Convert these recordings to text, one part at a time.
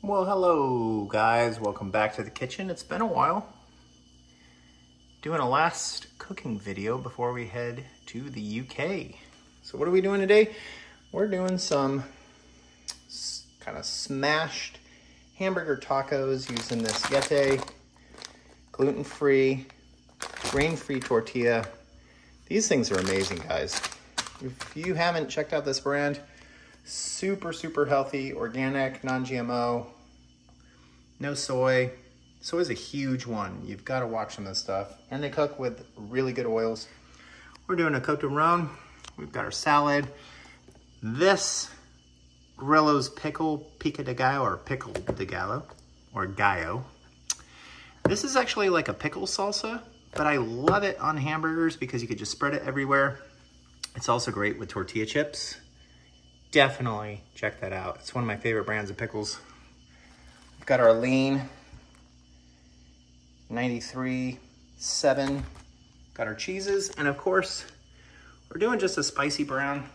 Well, hello guys, welcome back to the kitchen. It's been a while. Doing a last cooking video before we head to the UK. So what are we doing today? We're doing some kind of smashed hamburger tacos using this Yeti gluten-free, grain-free tortilla. These things are amazing, guys. If you haven't checked out this brand, super healthy, organic, non-GMO, no soy. Soy is a huge one. You've got to watch some of this stuff. And they cook with really good oils. We're doing a cooked roan. We've got our salad. This Grillo's pickle, pico de gallo, or pickle de gallo, or gallo. This is actually like a pickle salsa, but I love it on hamburgers because you could just spread it everywhere. It's also great with tortilla chips. Definitely check that out. It's one of my favorite brands of pickles. We've got our lean 93.7. Got our cheeses, and of course, we're doing just a spicy brown.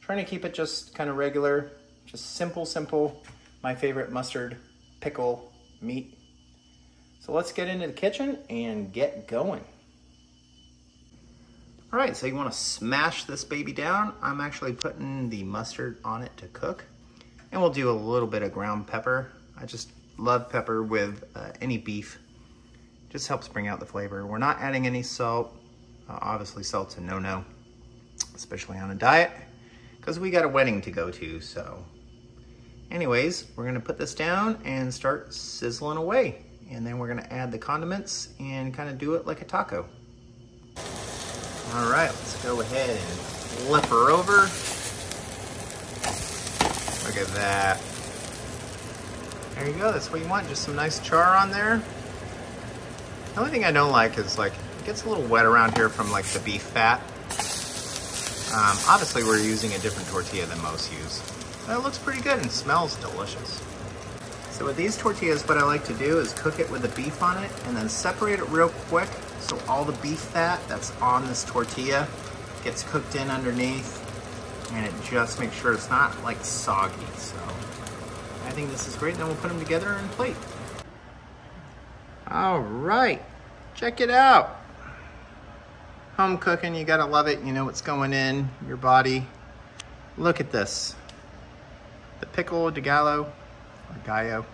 Trying to keep it just kind of regular, just simple. My favorite mustard pickle meat. So let's get into the kitchen and get going. All right, so you want to smash this baby down. I'm actually putting the mustard on it to cook. And we'll do a little bit of ground pepper. I just love pepper with any beef. Just helps bring out the flavor. We're not adding any salt. Obviously salt's a no-no, especially on a diet, because we got a wedding to go to, so. Anyways, we're gonna put this down and start sizzling away. And then we're gonna add the condiments and kind of do it like a taco. All right, let's go ahead and flip her over. Look at that. There you go, that's what you want, just some nice char on there. The only thing I don't like is like, it gets a little wet around here from like the beef fat. Obviously we're using a different tortilla than most use. But it looks pretty good and smells delicious. So with these tortillas, what I like to do is cook it with the beef on it and then separate it real quick so all the beef fat that's on this tortilla gets cooked in underneath, and it just makes sure it's not like soggy. So I think this is great. Then we'll put them together in a plate. All right, check it out. Home cooking, you gotta love it. You know what's going in your body. Look at this. The pickle de gallo, or gallo.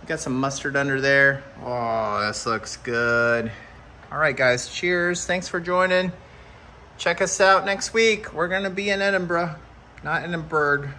Got some mustard under there. Oh, this looks good. All right, guys, cheers. Thanks for joining. Check us out next week. We're gonna be in Edinburgh, not Edinburgh.